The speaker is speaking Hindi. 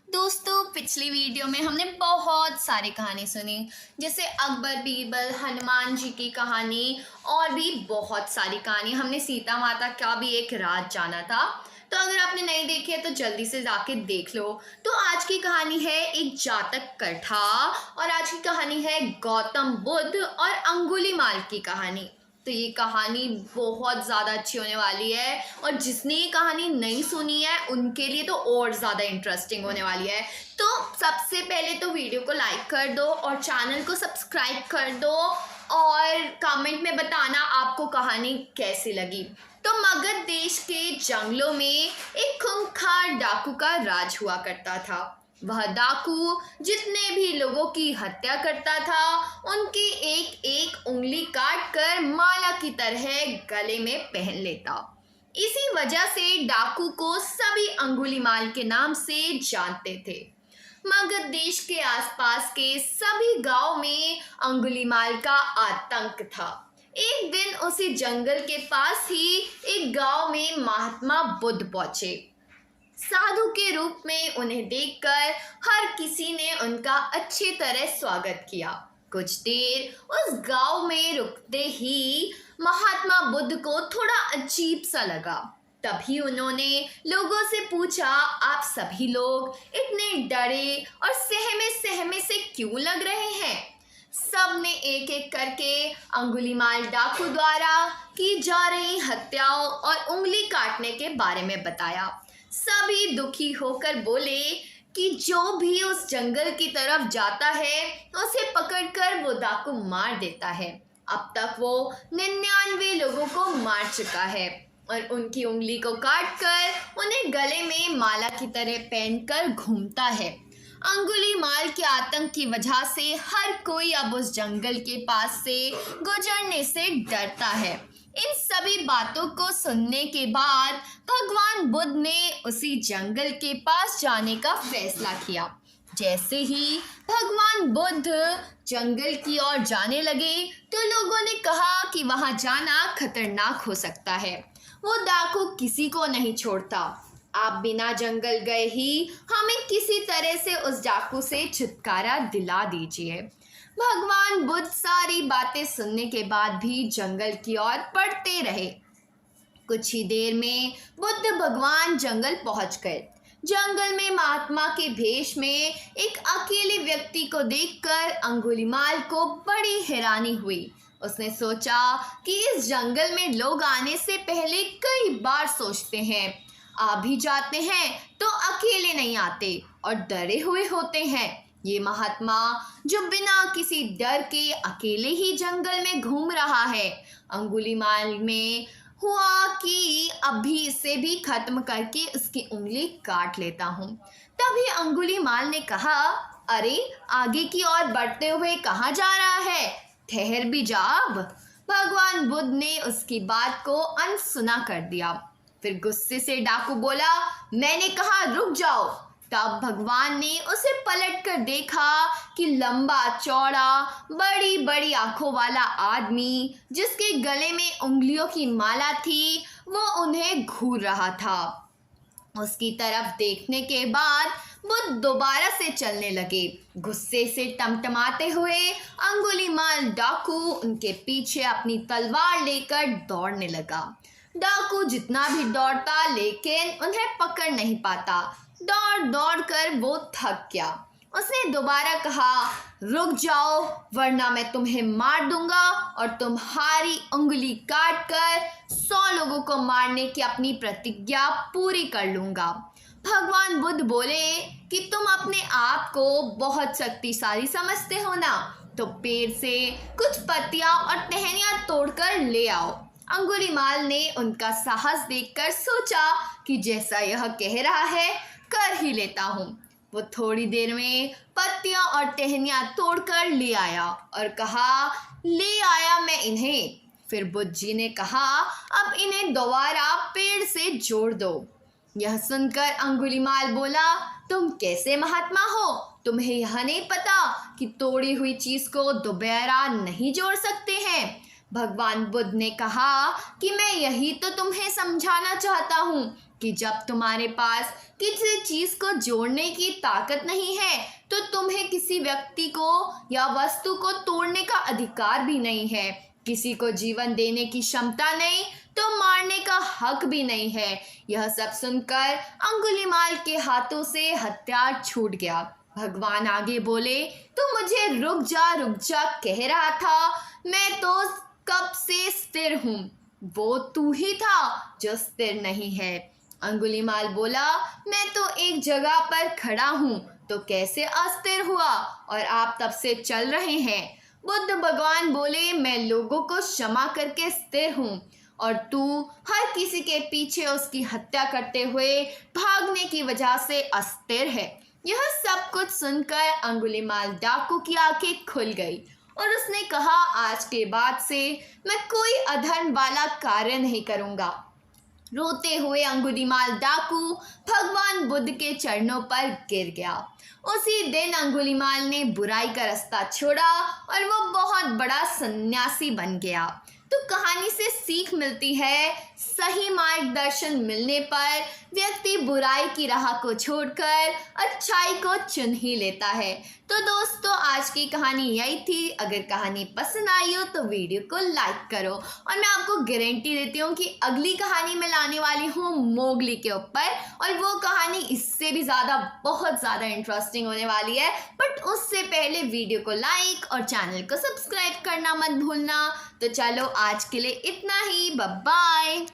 दोस्तों, पिछली वीडियो में हमने बहुत सारी कहानी सुनी, जैसे अकबर बीरबल, हनुमान जी की कहानी और भी बहुत सारी कहानी। हमने सीता माता का भी एक राज जाना था। तो अगर आपने नहीं देखी है तो जल्दी से जाके देख लो। तो आज की कहानी है एक जातक कथा और आज की कहानी है गौतम बुद्ध और अंगुलीमाल की कहानी। तो ये कहानी बहुत ज़्यादा अच्छी होने वाली है और जिसने ये कहानी नहीं सुनी है उनके लिए तो और ज़्यादा इंटरेस्टिंग होने वाली है। तो सबसे पहले तो वीडियो को लाइक कर दो और चैनल को सब्सक्राइब कर दो और कमेंट में बताना आपको कहानी कैसी लगी। तो मगध देश के जंगलों में एक खूंखार डाकू का राज हुआ करता था। वह डाकू जितने भी लोगों की हत्या करता था उनकी एक एक उंगली काट कर माला की तरह गले में पहन लेता। इसी वजह से डाकू को सभी अंगुलीमाल के नाम से जानते थे। मगध देश के आसपास के सभी गांव में अंगुलीमाल का आतंक था। एक दिन उसी जंगल के पास ही एक गांव में महात्मा बुद्ध पहुंचे। साधु के रूप में उन्हें देखकर हर किसी ने उनका अच्छी तरह स्वागत किया। कुछ देर उस गांव में रुकते ही महात्मा बुद्ध को थोड़ा अजीब सा लगा। तभी उन्होंने लोगों से पूछा, आप सभी लोग इतने डरे और सहमे सहमे से क्यों लग रहे हैं? सब ने एक एक करके अंगुलीमाल डाकू द्वारा की जा रही हत्याओं और उंगली काटने के बारे में बताया। सभी दुखी होकर बोले कि जो भी उस जंगल की तरफ जाता है उसे पकड़कर वो डाकू मार देता है। अब तक वो 99 लोगों को मार चुका है और उनकी उंगली को काटकर उन्हें गले में माला की तरह पहनकर घूमता है। अंगुलीमाल के आतंक की वजह से हर कोई अब उस जंगल के पास से गुजरने से डरता है। इन सभी बातों को सुनने के बाद भगवान बुद्ध ने उसी जंगल के पास जाने का फैसला किया। जैसे ही भगवान बुद्ध जंगल की ओर जाने लगे तो लोगों ने कहा कि वहां जाना खतरनाक हो सकता है। वो डाकू किसी को नहीं छोड़ता। आप बिना जंगल गए ही हमें किसी तरह से उस डाकू से छुटकारा दिला दीजिए। भगवान बुद्ध सारी बातें सुनने के बाद भी जंगल की ओर बढ़ते रहे। कुछ ही देर में बुद्ध भगवान जंगल पहुंच गए। जंगल में महात्मा के भेष में एक अकेले व्यक्ति को देखकर अंगुलीमाल को बड़ी हैरानी हुई। उसने सोचा कि इस जंगल में लोग आने से पहले कई बार सोचते हैं, आ भी जाते हैं तो अकेले नहीं आते और डरे हुए होते हैं। ये महात्मा जो बिना किसी डर के अकेले ही जंगल में घूम रहा है। अंगुलीमाल में हुआ कि अभी इसे भी खत्म करके उसकी उंगली काट लेता हूँ। तभी अंगुलीमाल ने कहा, अरे आगे की ओर बढ़ते हुए कहाँ जा रहा है? ठहर भी जा अब। भगवान बुद्ध ने उसकी बात को अनसुना कर दिया। फिर गुस्से से डाकू बोला, मैंने कहा रुक जाओ। तब भगवान ने उसे पलट कर देखा कि लंबा चौड़ा बड़ी बड़ी आंखों वाला आदमी जिसके गले में उंगलियों की माला थी वो उन्हें घूर रहा था। उसकी तरफ देखने के बाद बुद्ध दोबारा से चलने लगे। गुस्से से टमटमाते हुए अंगुलीमाल डाकू उनके पीछे अपनी तलवार लेकर दौड़ने लगा। डाकू जितना भी दौड़ता लेकिन उन्हें पकड़ नहीं पाता। दौड़ दौड़ कर वो थक गया। उसने दोबारा कहा, रुक जाओ वरना मैं तुम्हें मार दूंगा और तुम्हारी उंगली काट कर 100 लोगों को मारने की अपनी प्रतिज्ञा पूरी कर लूंगा। भगवान बुद्ध बोले कि तुम अपने आप को बहुत शक्तिशाली समझते हो ना, तो पेड़ से कुछ पत्तियां और टहनियां तोड़कर ले आओ। अंगुलीमाल ने उनका साहस देखकर सोचा कि जैसा यह कह रहा है कर ही लेता हूँ। वो थोड़ी देर में पत्तियां और टहनियां तोड़कर ले आया और कहा, ले आया मैं इन्हें। फिर बुद्ध जी ने कहा, अब इन्हें दोबारा पेड़ से जोड़ दो। यह सुनकर अंगुलीमाल बोला, तुम कैसे महात्मा हो? तुम्हें यह नहीं पता कि तोड़ी हुई चीज को दोबारा नहीं जोड़ सकते हैं? भगवान बुद्ध ने कहा कि मैं यही तो तुम्हें समझाना चाहता हूँ कि जब तुम्हारे पास किसी चीज़ को जोड़ने की ताकत नहीं है तो तुम्हें किसी व्यक्ति को या वस्तु को तोड़ने का अधिकार भी नहीं है। किसी को जीवन देने की क्षमता नहीं तो मारने का हक भी नहीं है। यह सब सुनकर अंगुलीमाल के हाथों से हथियार छूट गया। भगवान आगे बोले, तू मुझे रुक जा कह रहा था, मैं तो कब से स्थिर हूँ। वो तू ही था जो स्थिर नहीं है। अंगुलीमाल बोला, मैं तो एक जगह पर खड़ा हूँ तो कैसे अस्थिर हुआ और आप तब से चल रहे हैं। बुद्ध भगवान बोले, मैं लोगों को क्षमा करके स्थिर हूँ और तू हर किसी के पीछे उसकी हत्या करते हुए भागने की वजह से अस्थिर है। यह सब कुछ सुनकर अंगुलीमाल डाकू की आंखें खुल गई और उसने कहा, आज के बाद से मैं कोई अधर्म वाला कार्य नहीं करूँगा। रोते हुए अंगुलीमाल डाकू भगवान बुद्ध के चरणों पर गिर गया। उसी दिन अंगुलीमाल ने बुराई का रास्ता छोड़ा और वो बहुत बड़ा सन्यासी बन गया। तो कहानी से सीख मिलती है, सही मार्गदर्शन मिलने पर व्यक्ति बुराई की राह को छोड़कर अच्छाई को चुन ही लेता है। तो दोस्तों, आज की कहानी यही थी। अगर कहानी पसंद आई हो तो वीडियो को लाइक करो और मैं आपको गारंटी देती हूँ कि अगली कहानी मैं लाने वाली हूँ मोगली के ऊपर और वो कहानी इससे भी बहुत ज़्यादा इंटरेस्टिंग होने वाली है। बट उससे पहले वीडियो को लाइक और चैनल को सब्सक्राइब करना मत भूलना। तो चलो, आज के लिए इतना ही। Bye bye.